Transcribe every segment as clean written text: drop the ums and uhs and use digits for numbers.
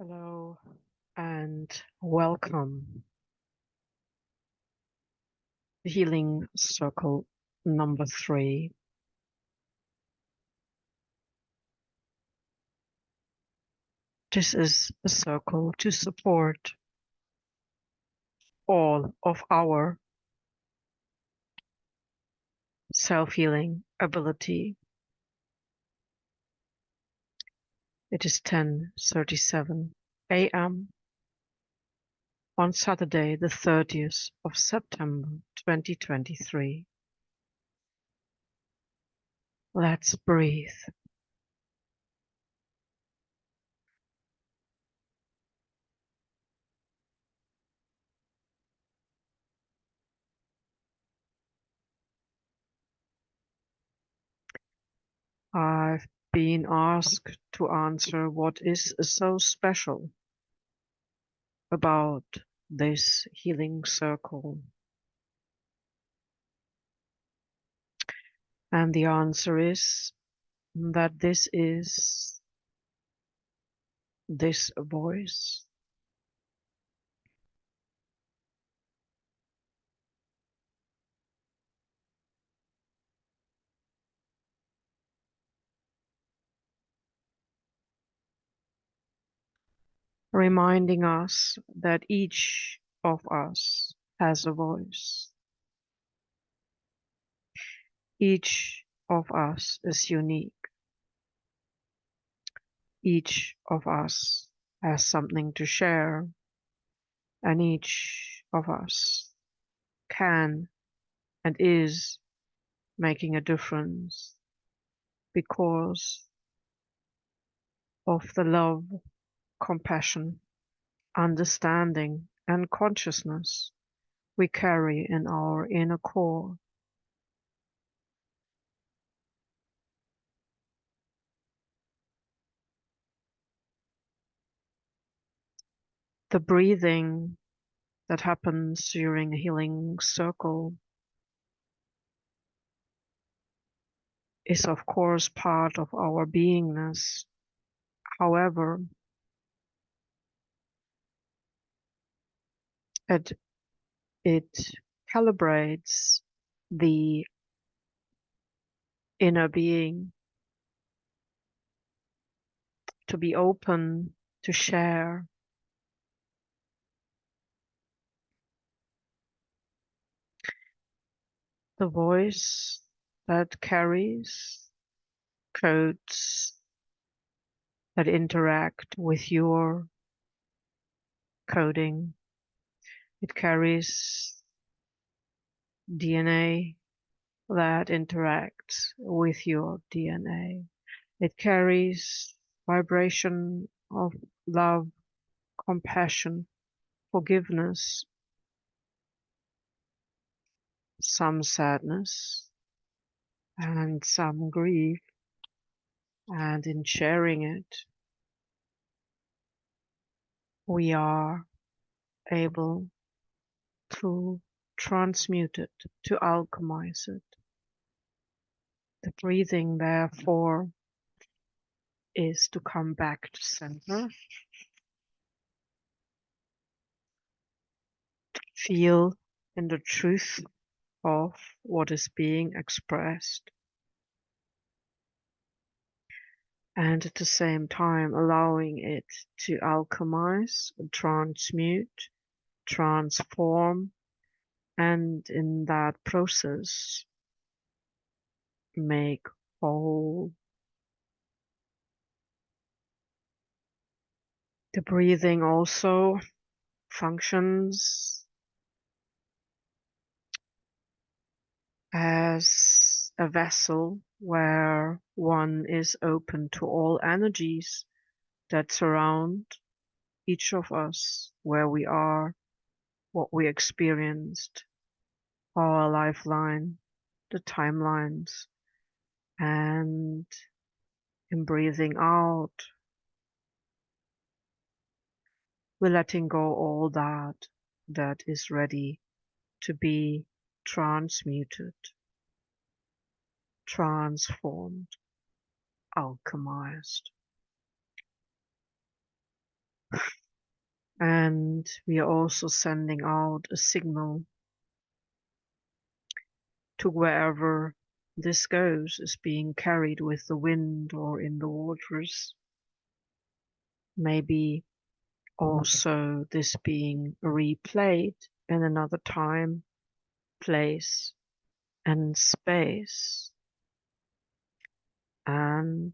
Hello and welcome. Healing Circle number 3. This is a circle to support all of our self-healing ability. It is 10:37 a.m. on Saturday, the 30th of September 2023. Let's breathe. I've been asked to answer what is so special about this healing circle. And the answer is that this is this voice. Reminding us that each of us has a voice. Each of us is unique. Each of us has something to share, and each of us can and is making a difference because of the love, compassion, understanding, and consciousness we carry in our inner core. The breathing that happens during a healing circle is, of course, part of our beingness. However, it, it calibrates the inner being to be open to share. The voice that carries codes that interact with your coding. It carries DNA that interacts with your DNA. It carries vibration of love, compassion, forgiveness, some sadness, and some grief. And in sharing it, we are able to transmute it, to alchemize it. The breathing, therefore, is to come back to center, feel in the truth of what is being expressed, and at the same time allowing it to alchemize, transmute, transform, and in that process make whole. The breathing also functions as a vessel where one is open to all energies that surround each of us, where we are, what we experienced, our lifeline, the timelines, and in breathing out, we're letting go all that is ready to be transmuted, transformed, alchemized. And we are also sending out a signal to wherever this goes, is being carried with the wind or in the waters. Maybe also this being replayed in another time, place, and space. And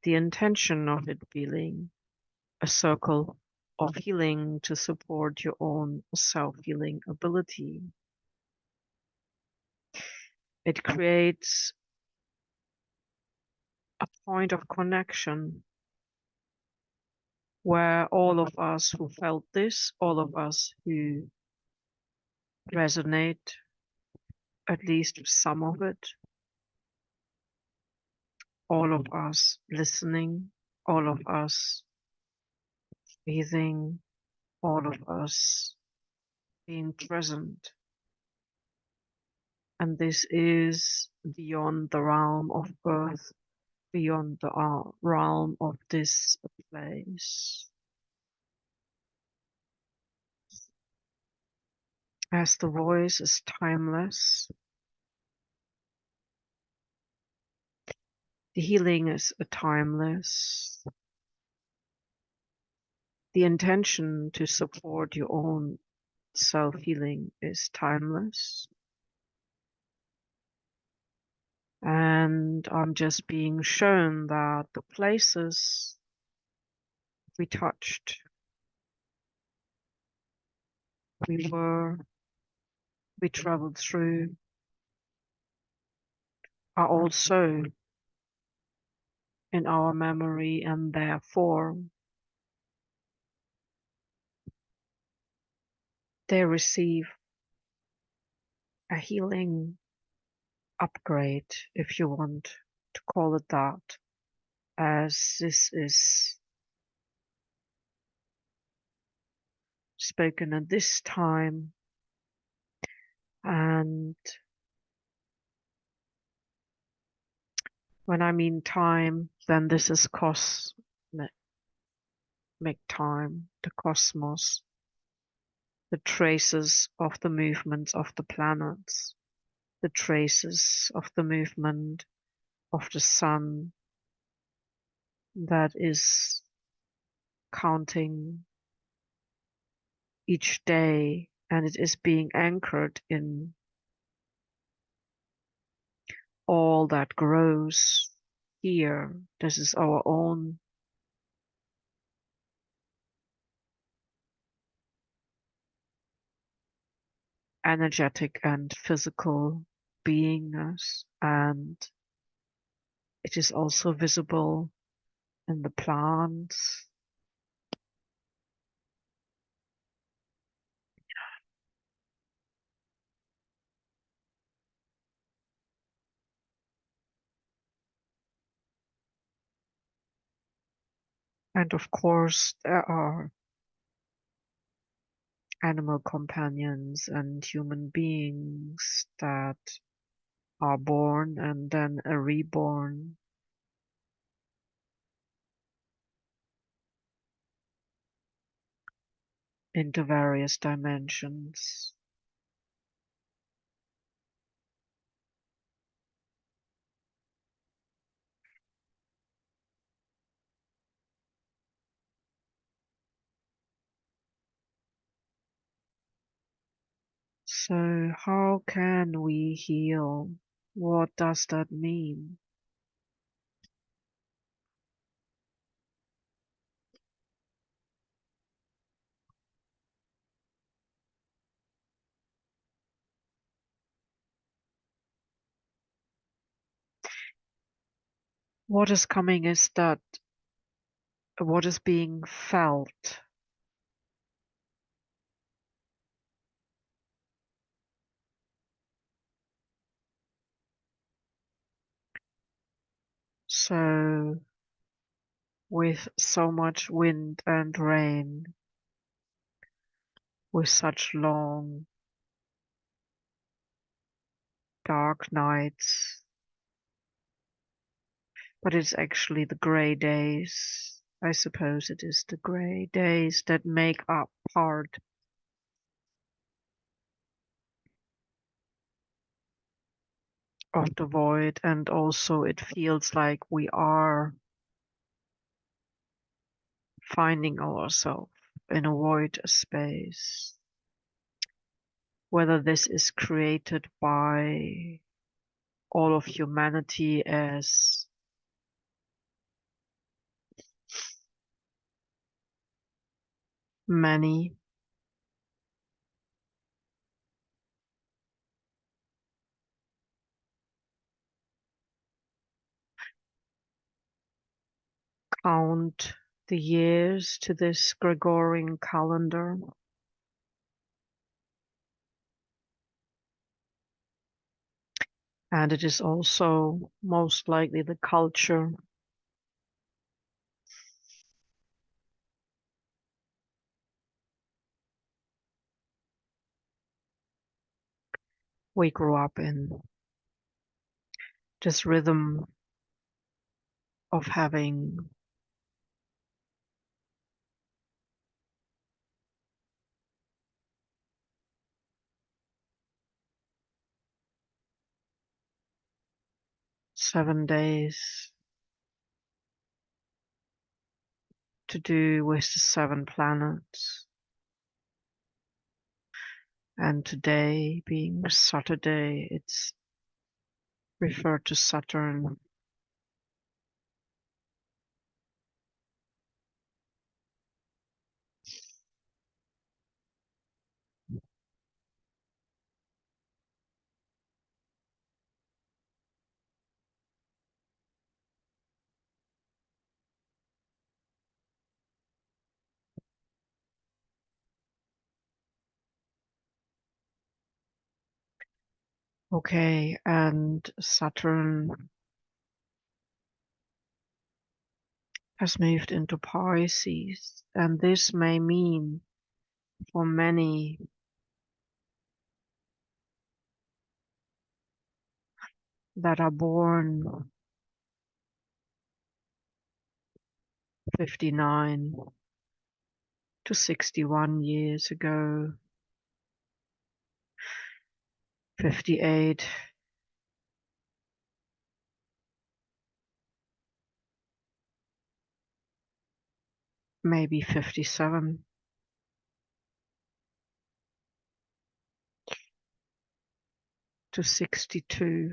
the intention of it being a circle of healing to support your own self-healing ability. It creates a point of connection where all of us who felt this, all of us who resonate at least with some of it, all of us listening, all of us breathing, all of us being present. And this is beyond the realm of earth, beyond the realm of this place. As the voice is timeless, the healing is timeless. The intention to support your own self-healing is timeless. And I'm just being shown that the places we touched, we were, we traveled through, are also in our memory, and therefore they receive a healing upgrade, if you want to call it that, as this is spoken at this time. And when I mean time, then this is cosmic time, the cosmos, the traces of the movements of the planets, the traces of the movement of the sun that is counting each day, and it is being anchored in all that grows here. This is our own energetic and physical beingness, and it is also visible in the plants. And of course, there are animal companions and human beings that are born and then are reborn into various dimensions. So how can we heal? What does that mean? What is coming is that what is being felt. So with so much wind and rain, with such long dark nights, but it's actually the gray days. I suppose it is the gray days that make up part of the void, and also it feels like we are finding ourselves in a void space. Whether this is created by all of humanity as many count the years to this Gregorian calendar, and it is also most likely the culture we grew up in. This rhythm of having 7 days to do with the 7 planets, and today being Saturday, it's referred to Saturn. Okay, and Saturn has moved into Pisces, and this may mean for many that are born 59 to 61 years ago, 58, maybe 57, to 62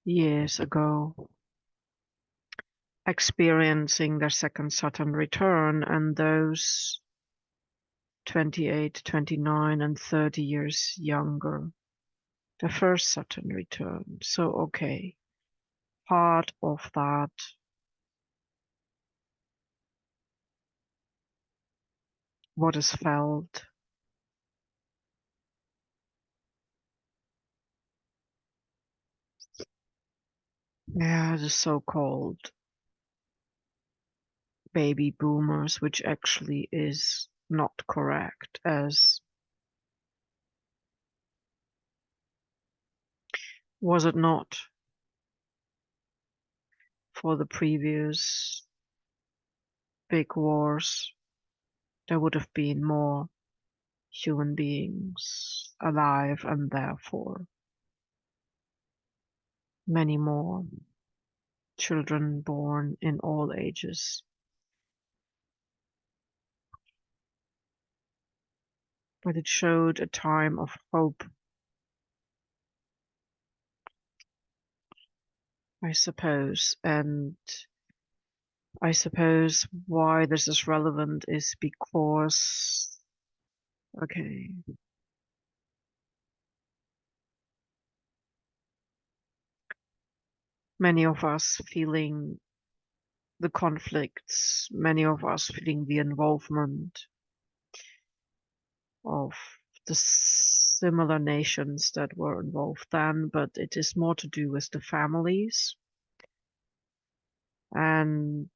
years ago, experiencing their second Saturn return, and those 28, 29, and 30 years younger, the first Saturn return. So, okay, part of that what is felt, yeah, the so-called baby boomers, which actually is not correct, as was it not for the previous big wars, there would have been more human beings alive, and therefore many more children born in all ages. But it showed a time of hope, I suppose. And I suppose why this is relevant is because, okay, many of us feeling the conflicts, many of us feeling the involvement of the similar nations that were involved then, but it is more to do with the families. And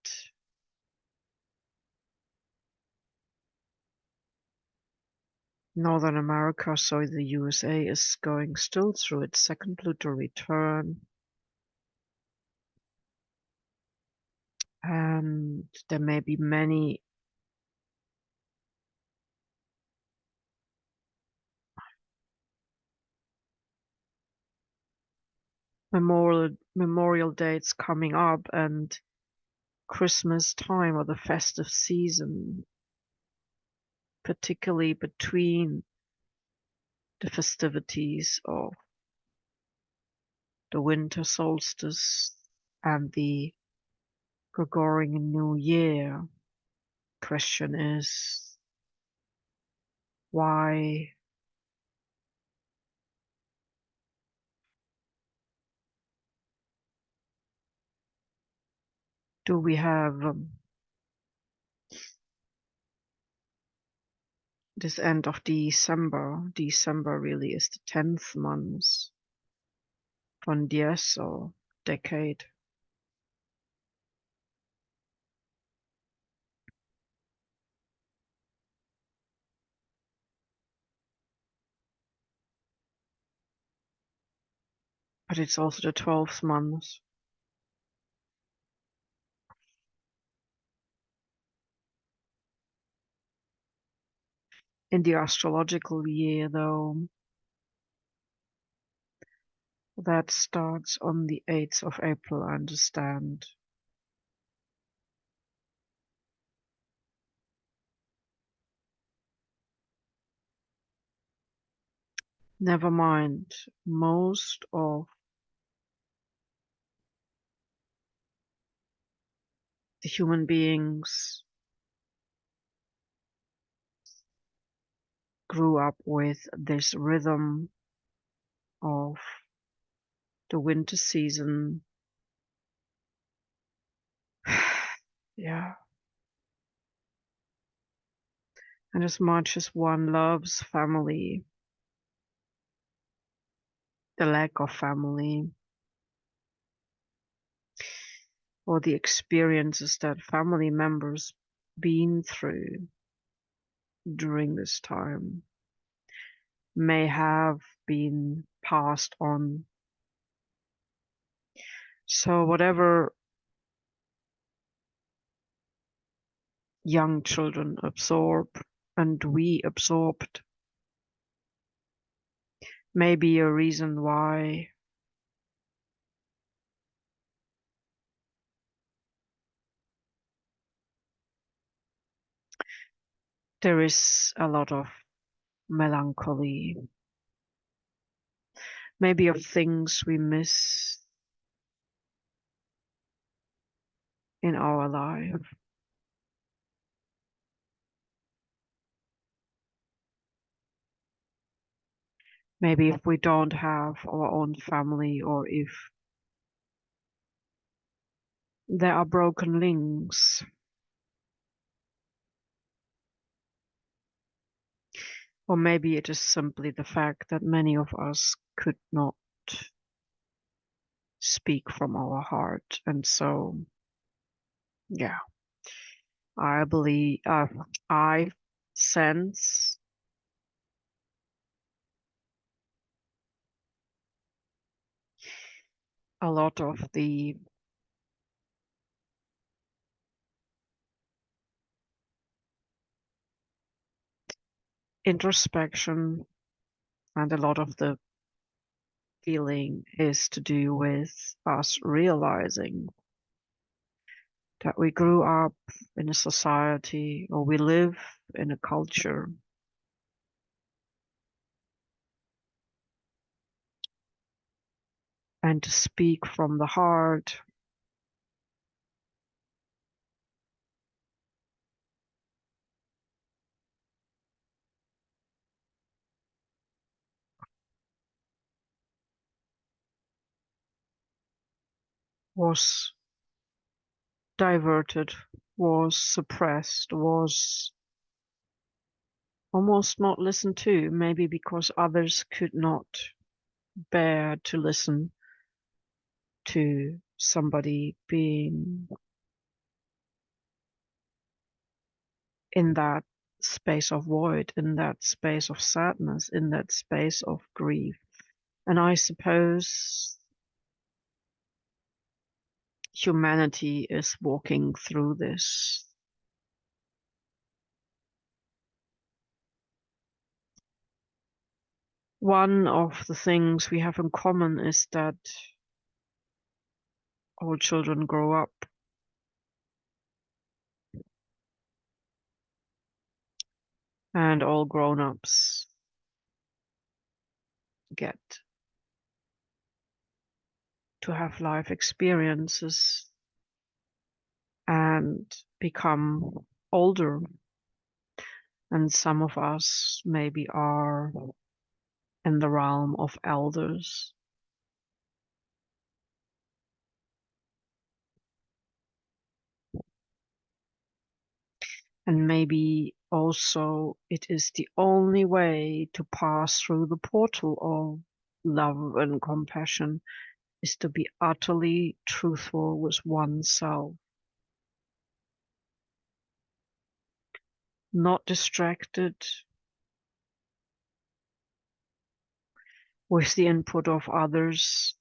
Northern America, so the USA, is going still through its second Pluto return. And there may be many memorial dates coming up, and Christmas time or the festive season, particularly between the festivities of the winter solstice and the Gregorian New Year. Question is, why do we have this end of December? December really is the 10th month von dies, or decade. But it's also the 12th month. In the astrological year, though, that starts on the 8th of April, I understand. Never mind, most of the human beings grew up with this rhythm of the winter season. Yeah. And as much as one loves family, the lack of family, or the experiences that family members been through during this time may have been passed on. So whatever young children absorb and we absorbed may be a reason why there is a lot of melancholy, maybe of things we miss in our life. Maybe if we don't have our own family, or if there are broken links, or maybe it is simply the fact that many of us could not speak from our heart. And so, yeah, I believe, I sense a lot of the introspection, and a lot of the feeling is to do with us realizing that we grew up in a society, or we live in a culture and to speak from the heart was diverted, was suppressed, was almost not listened to, maybe because others could not bear to listen to somebody being in that space of void, in that space of sadness, in that space of grief. And I suppose humanity is walking through this. One of the things we have in common is that all children grow up, and all grown-ups get to have life experiences and become older. And some of us maybe are in the realm of elders. And maybe also it is the only way to pass through the portal of love and compassion is to be utterly truthful with oneself. Not distracted with the input of others.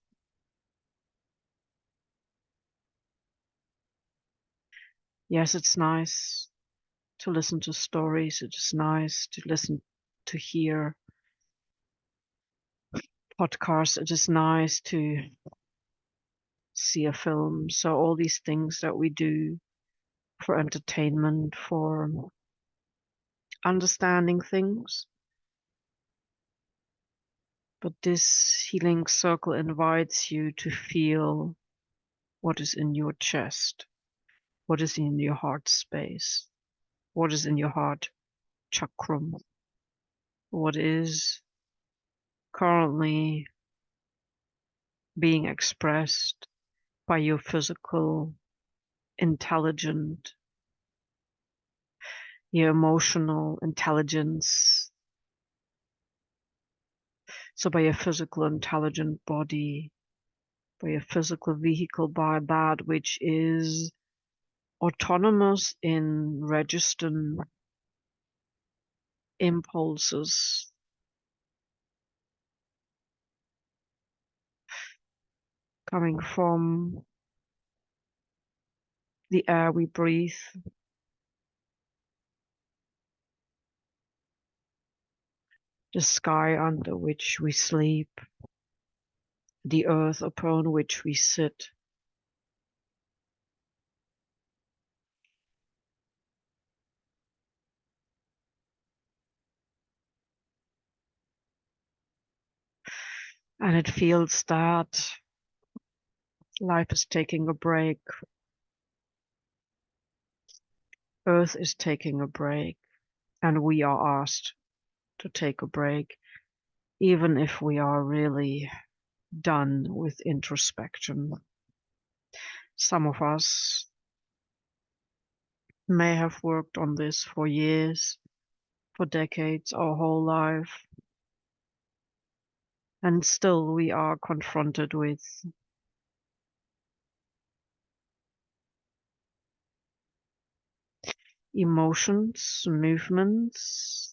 Yes, it's nice to listen to stories. It is nice to listen to hear podcasts. It is nice to see a film. So all these things that we do for entertainment, for understanding things. But this healing circle invites you to feel what is in your chest, what is in your heart space, what is in your heart chakram, what is currently being expressed by your physical, intelligent, your emotional intelligence. So by your physical intelligent body, by your physical vehicle, by that which is autonomous in registering impulses, coming from the air we breathe, the sky under which we sleep, the earth upon which we sit. And it feels that life is taking a break. Earth is taking a break, and we are asked to take a break, even if we are really done with introspection. Some of us may have worked on this for years, for decades, our whole life, and still we are confronted with emotions, movements,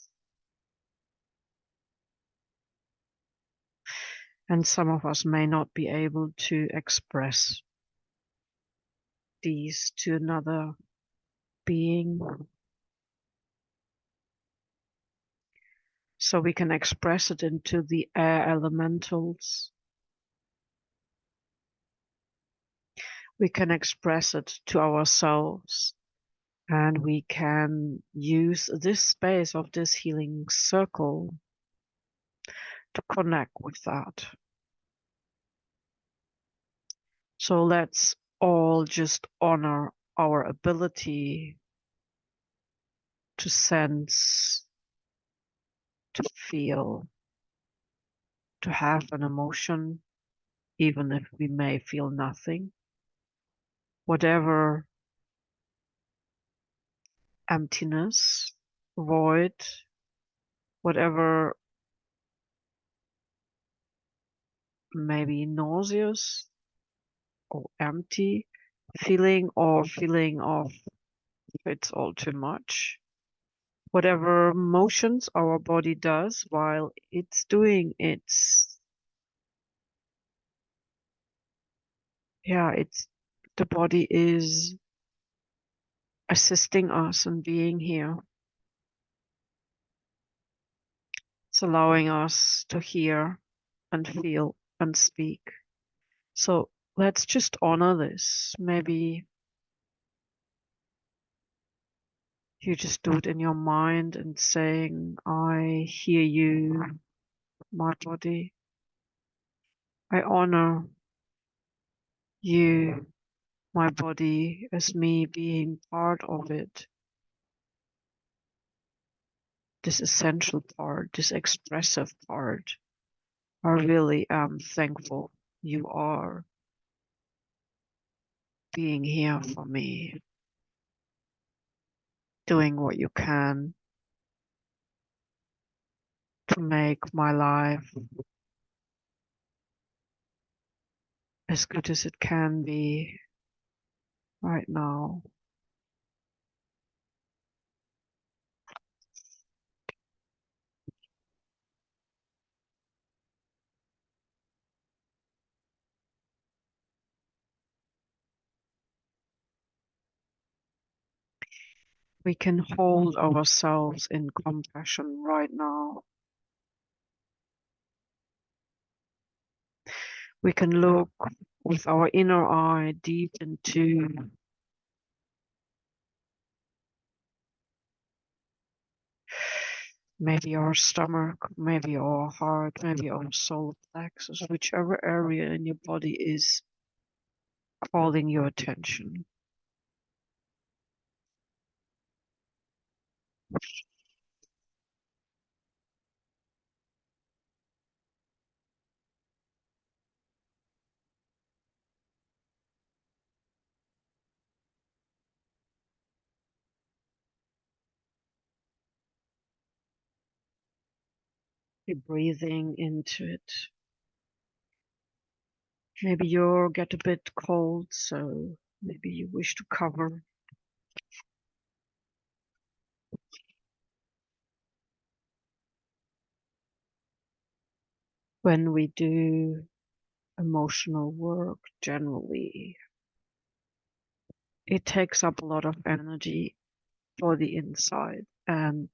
and some of us may not be able to express these to another being. So we can express it into the air elementals. We can express it to ourselves, and we can use this space of this healing circle to connect with that. So let's all just honor our ability to sense, to feel, to have an emotion, even if we may feel nothing. Whatever emptiness, void, whatever maybe nauseous or empty feeling, or feeling of it's all too much. whatever motions our body does while it's doing it's the body is assisting us in being here. It's allowing us to hear and feel and speak. So let's just honor this. Maybe you just do it in your mind and saying, I hear you, my body. I honor you, my body, as me being part of it. This essential part, this expressive part. I really am thankful you are being here for me, doing what you can to make my life as good as it can be right now. We can hold ourselves in compassion right now. We can look with our inner eye deep into maybe our stomach, maybe our heart, maybe our solar plexus, whichever area in your body is calling your attention. You're breathing into it. Maybe you get a bit cold, so maybe you wish to cover. When we do emotional work, generally, it takes up a lot of energy for the inside, and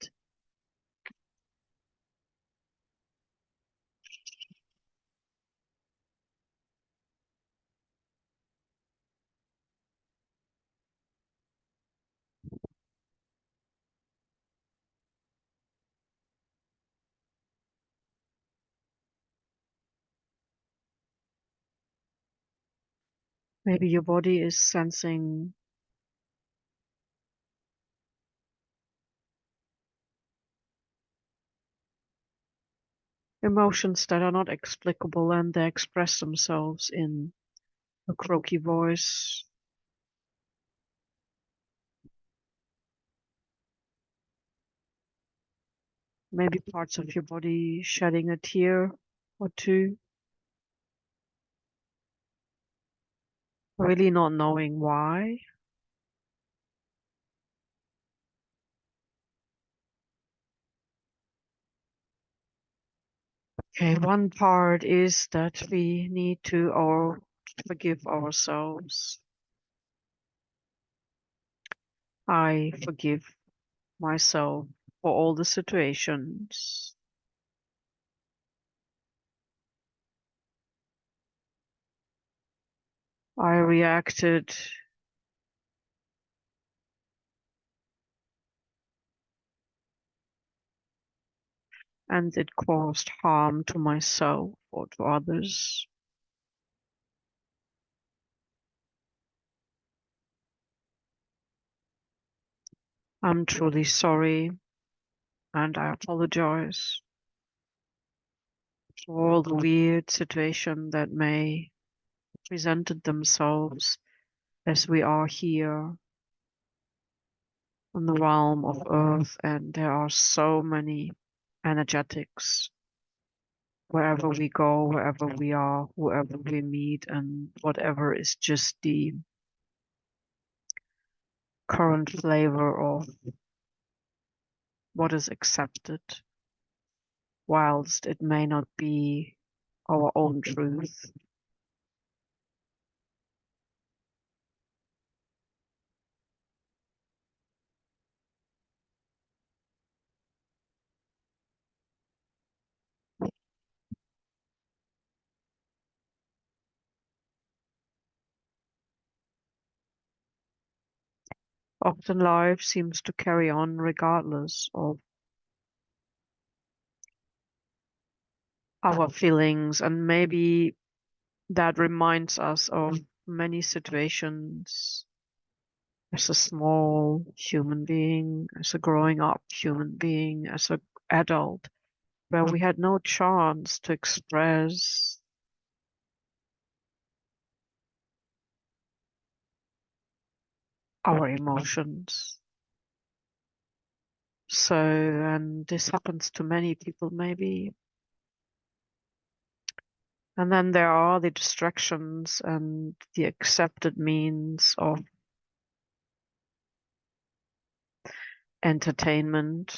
maybe your body is sensing emotions that are not explicable, and they express themselves in a croaky voice. Maybe parts of your body shedding a tear or two, really not knowing why. Okay, one part is that we need to forgive ourselves. I forgive myself for all the situations I reacted and it caused harm to myself or to others. I'm truly sorry and I apologize for all the weird situations that may presented themselves as we are here in the realm of Earth, and there are so many energetics wherever we go, wherever we are, whoever we meet, and whatever is just the current flavor of what is accepted, whilst it may not be our own truth. Often life seems to carry on regardless of our feelings, and maybe that reminds us of many situations as a small human being, as a growing up human being, as an adult, where we had no chance to express our emotions. So, and this happens to many people maybe. And then there are the distractions and the accepted means of entertainment,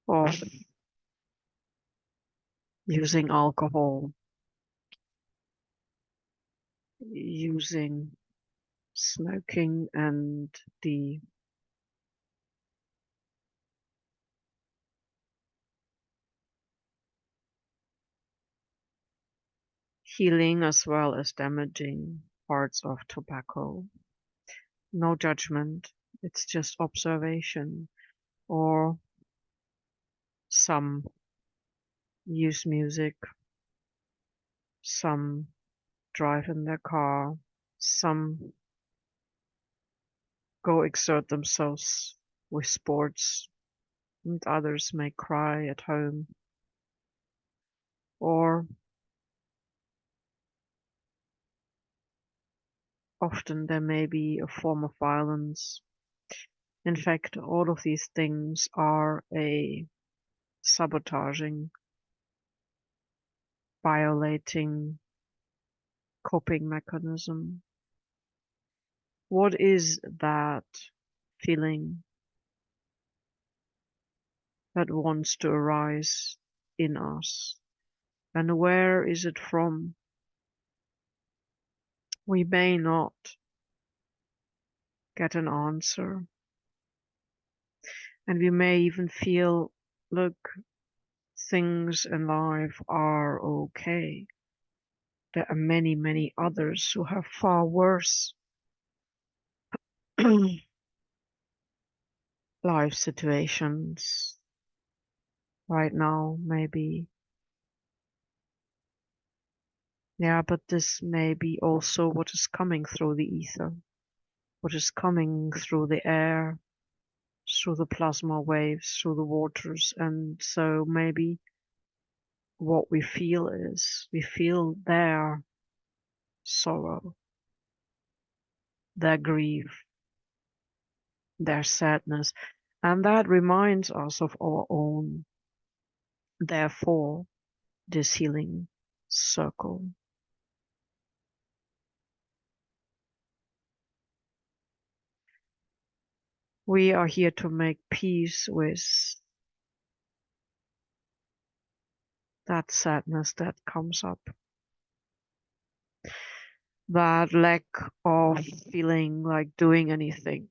of using alcohol, using smoking, and the healing as well as damaging parts of tobacco. No judgment, it's just observation. Or some use music, some drive in their car, some go exert themselves with sports, and others may cry at home. Or often there may be a form of violence. In fact, all of these things are a sabotaging, violating coping mechanism. What is that feeling that wants to arise in us? And where is it from? We may not get an answer. And we may even feel, look, things in life are okay. There are many, many others who have far worse life situations right now, maybe. Yeah, but this may be also what is coming through the ether, what is coming through the air, through the plasma waves, through the waters. And so maybe what we feel is we feel their sorrow, their grief, their sadness. And that reminds us of our own. Therefore, this healing circle. We are here to make peace with that sadness that comes up, that lack of feeling like doing anything,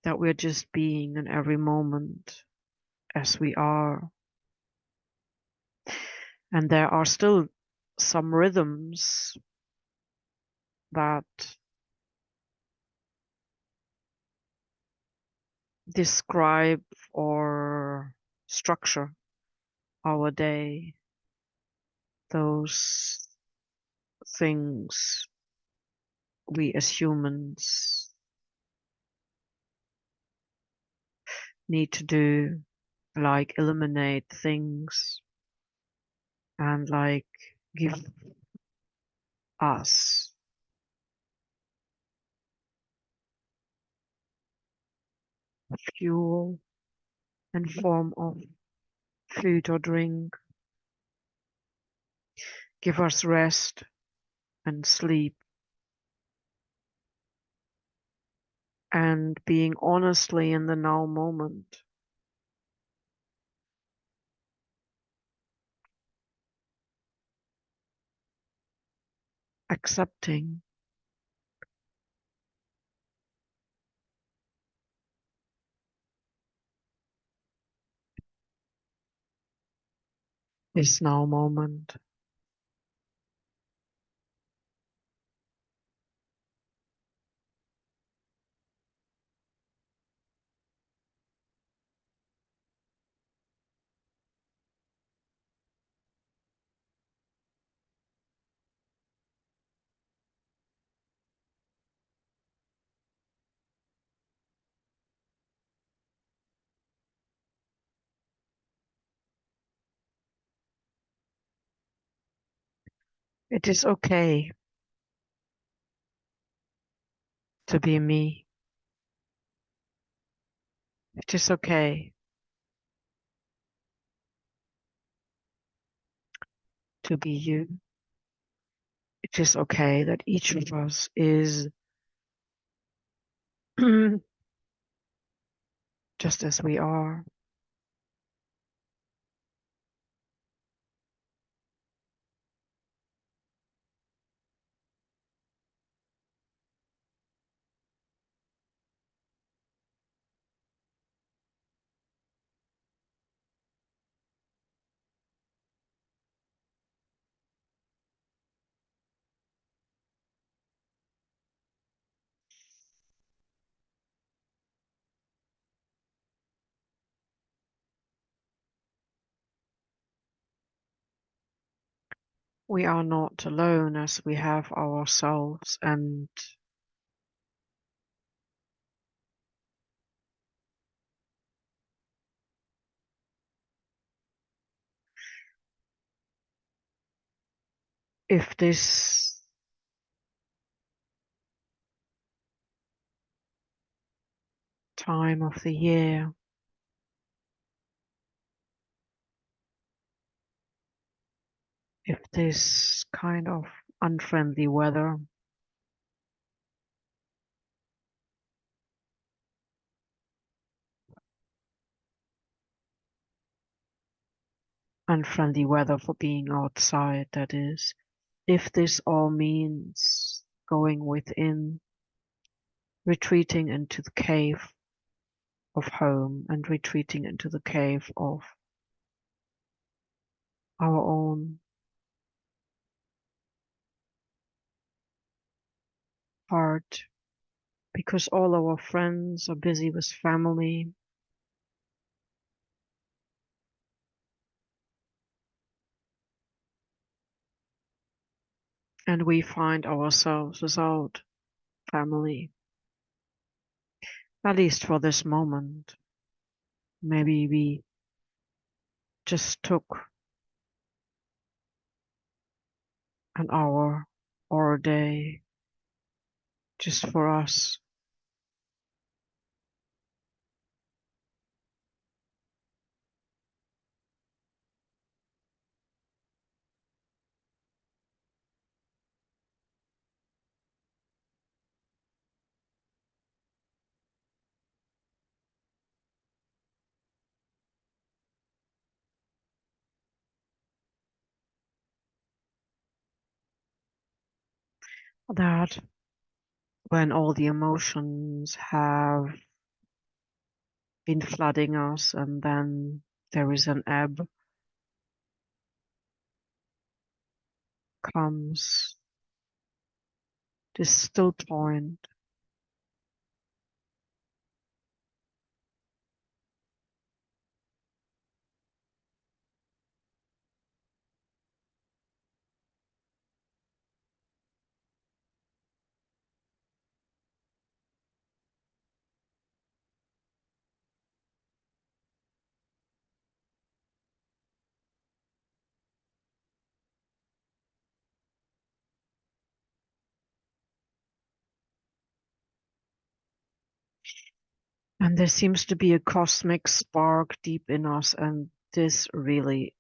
that we're just being in every moment as we are. And there are still some rhythms that describe or structure our day. Those things we as humans need to do, like eliminate things and like give us fuel in form of food or drink, give us rest and sleep, and being honestly in the now moment, accepting this now moment. It is okay to be me. It is okay to be you. It is okay that each of us is just as we are. We are not alone as we have ourselves, and if this time of the year, if this kind of unfriendly weather unfriendly weather for being outside, that is, if this all means going within, retreating into the cave of home and retreating into the cave of our own heart, because all our friends are busy with family, and we find ourselves without family, at least for this moment. Maybe we just took an hour or a day just for us. That when all the emotions have been flooding us and then there is an ebb, comes this still point, and there seems to be a cosmic spark deep in us, and this really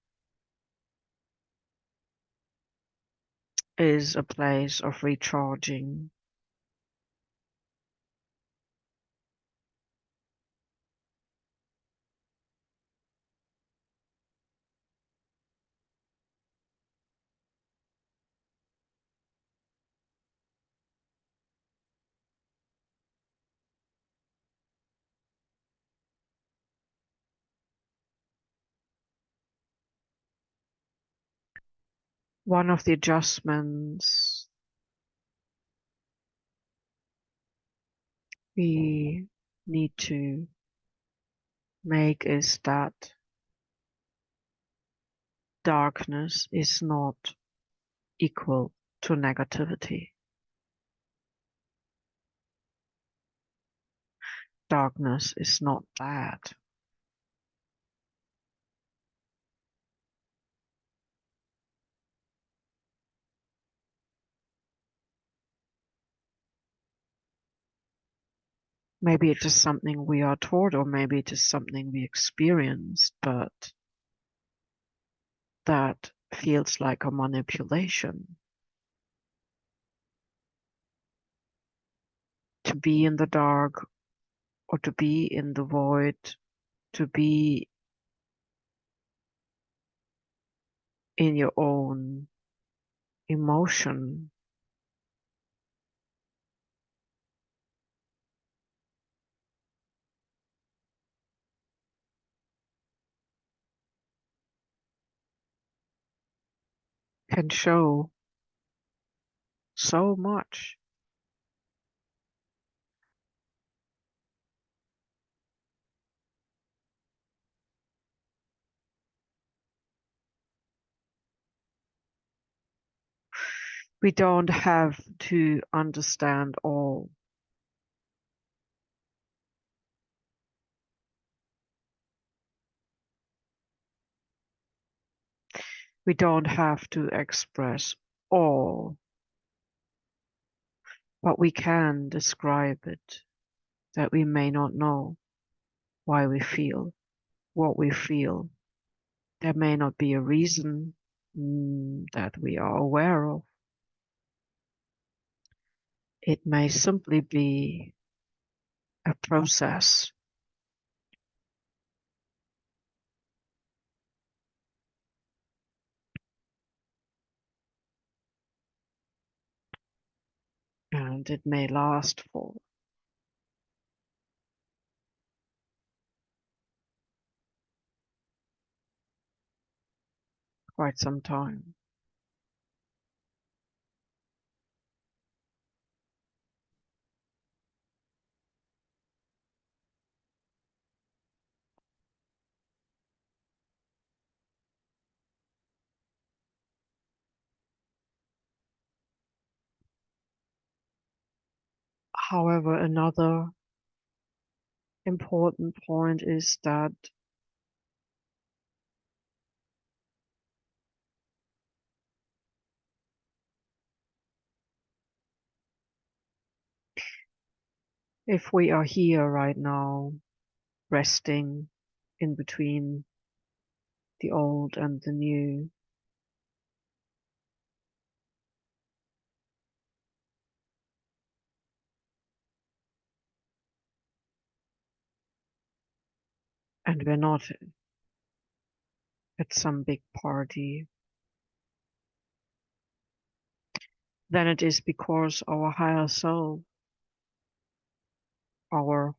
is a place of recharging. One of the adjustments we need to make is that darkness is not equal to negativity. Darkness is not bad. Maybe it is something we are taught, or maybe it is something we experienced, but that feels like a manipulation. To be in the dark, or to be in the void, to be in your own emotion, can show so much. We don't have to understand all. We don't have to express all, but we can describe it, that we may not know why we feel what we feel. There may not be a reason that we are aware of. It may simply be a process. And it may last for quite some time. However, another important point is that if we are here right now, resting in between the old and the new, and we're not at some big party, then it is because our higher self, our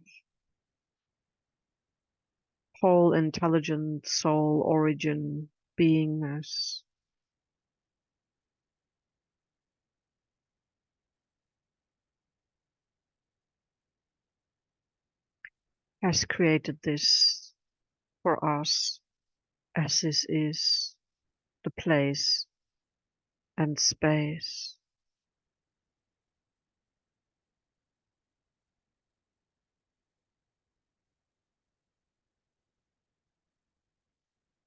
whole intelligent soul origin beingness has created this for us, as this is the place and space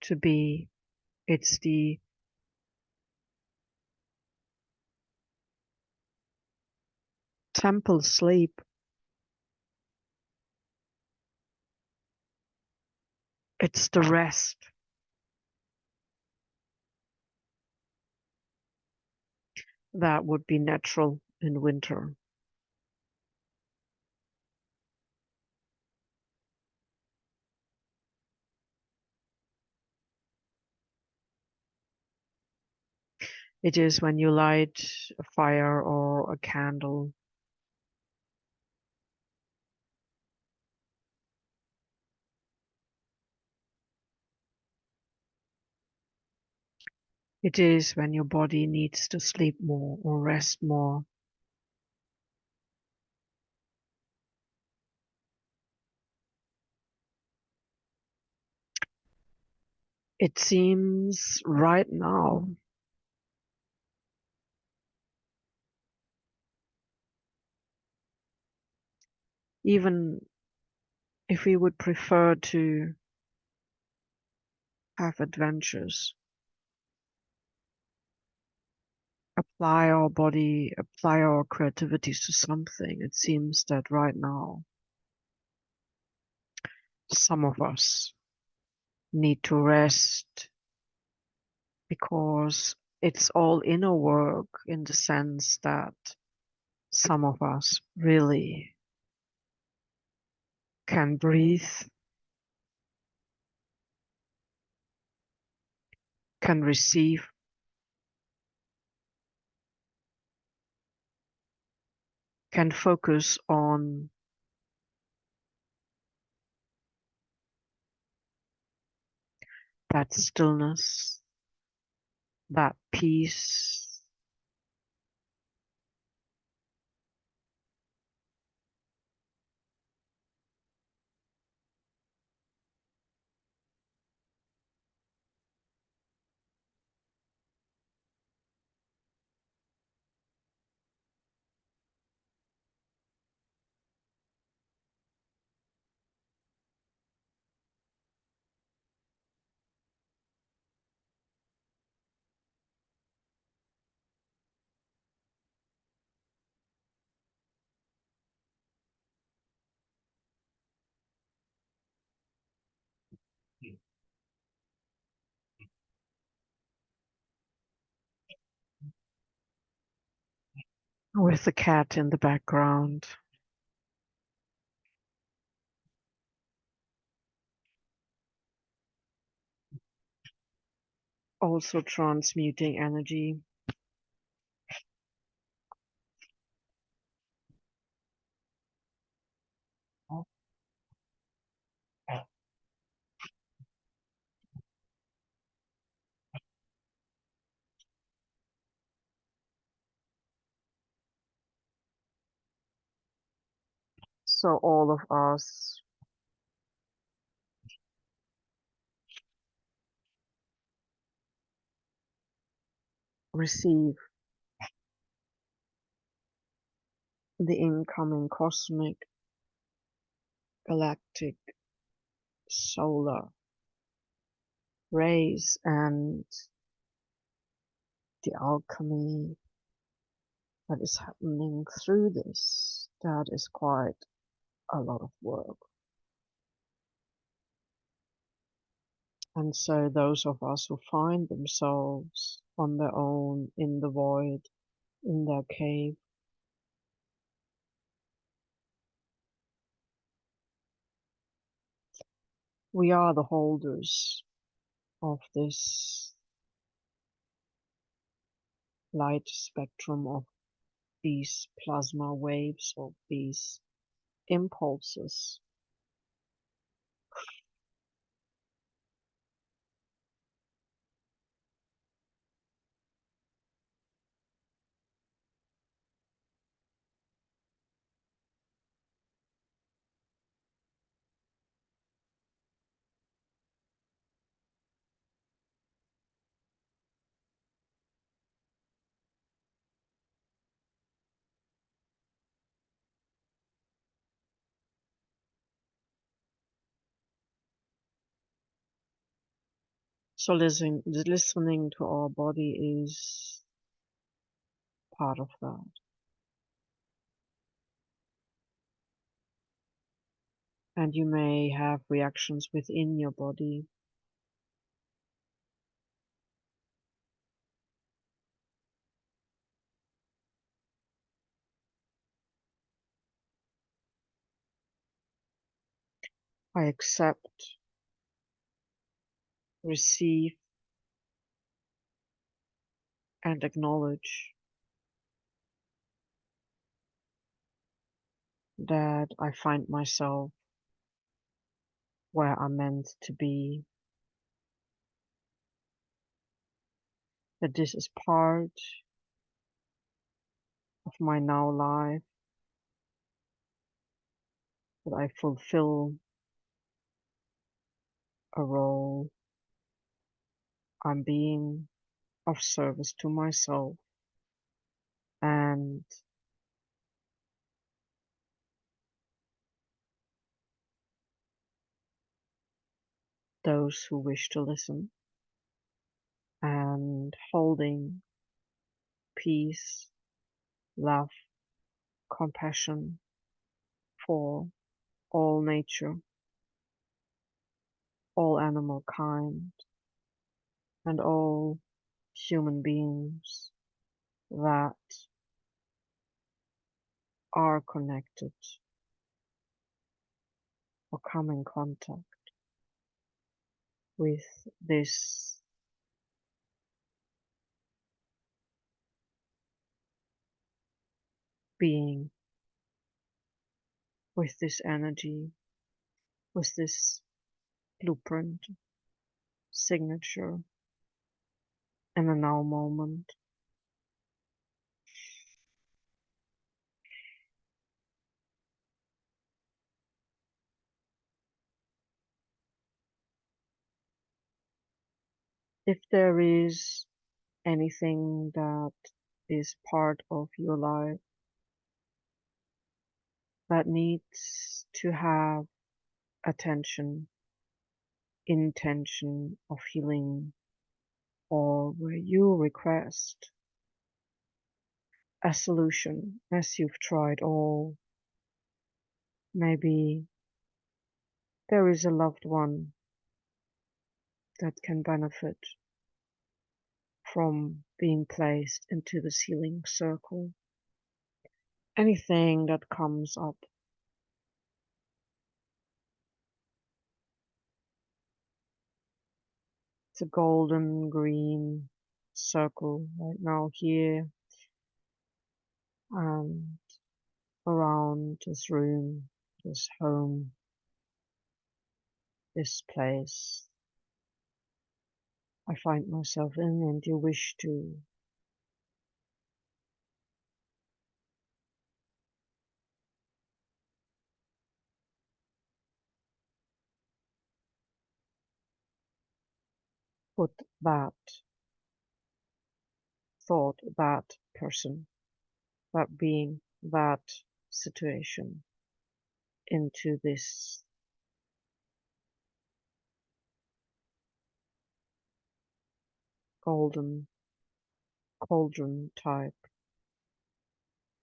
to be. It's the temple sleep. It's the rest that would be natural in winter. It is when you light a fire or a candle. It is when your body needs to sleep more or rest more. It seems right now even if we would prefer to have adventures, apply our body, apply our creativities to something, it seems that right now some of us need to rest because it's all inner work in the sense that some of us really can breathe, can receive, can focus on that stillness, that peace. With the cat in the background, also transmuting energy. So all of us receive the incoming cosmic, galactic, solar rays and the alchemy that is happening through this. That is quite a lot of work. And so those of us who find themselves on their own, in the void, in their cave, we are the holders of this light spectrum, of these plasma waves, of these impulses. So listening to our body is part of that. And you may have reactions within your body. I accept, receive, and acknowledge that I find myself where I'm meant to be. that this is part of my now life, that I fulfill a role. I'm being of service to myself and those who wish to listen, and holding peace, love, compassion for all nature, all animal kind, and all human beings that are connected or come in contact with this being, with this energy, with this blueprint, signature, in a now moment. If there is anything that is part of your life that needs to have attention, intention of healing, or where you request a solution as you've tried all, maybe there is a loved one that can benefit from being placed into this healing circle. Anything that comes up, it's a golden green circle right now here and around this room, this home, this place I find myself in, and you wish to put that thought, that person, that being, that situation into this golden cauldron type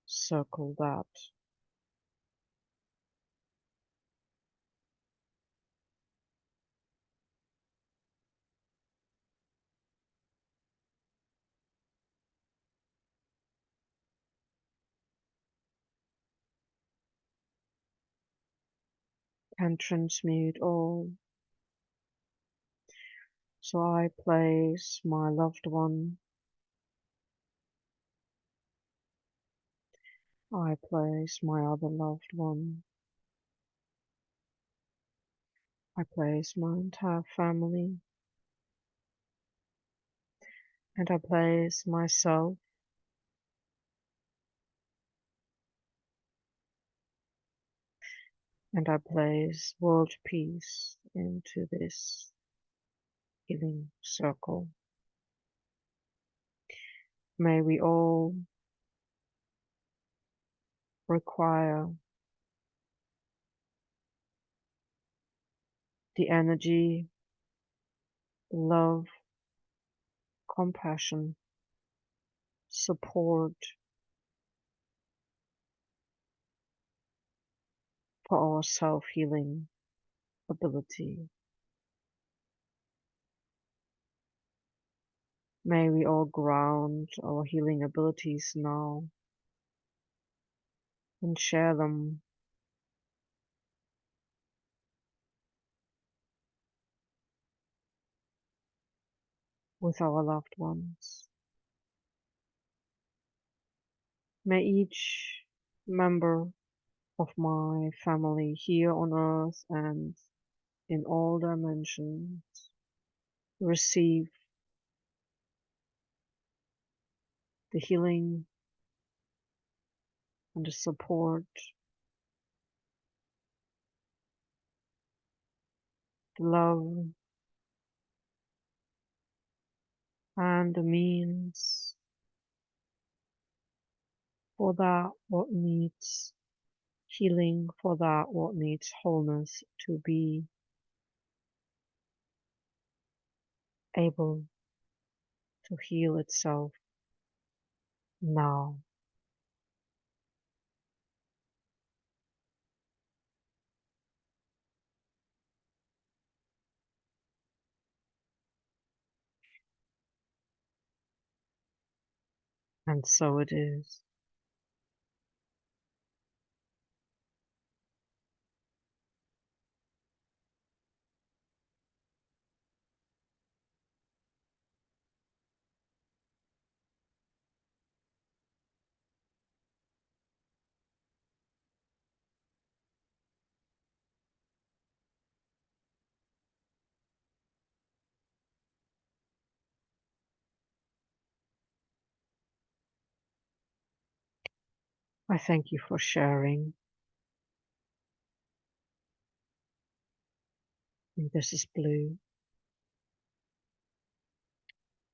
circle that can transmute all. So I place my loved one, I place my other loved one, I place my entire family, and I place myself, and I place world peace into this healing circle. May we all require the energy, love, compassion, support for our self-healing ability. May we all ground our healing abilities now and share them with our loved ones. May each member of my family here on earth and in all dimensions receive the healing and the support, the love and the means for that what needs healing, for that what needs wholeness to be able to heal itself now. And so it is. I thank you for sharing. And this is Blue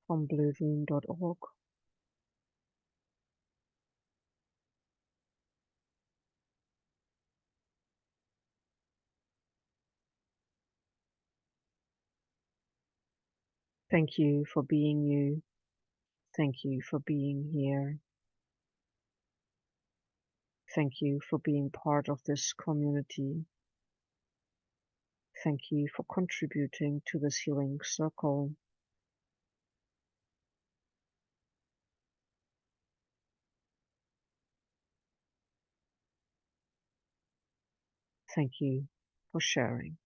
from blueroom.org. Thank you for being you. Thank you for being here. Thank you for being part of this community. Thank you for contributing to this healing circle. Thank you for sharing.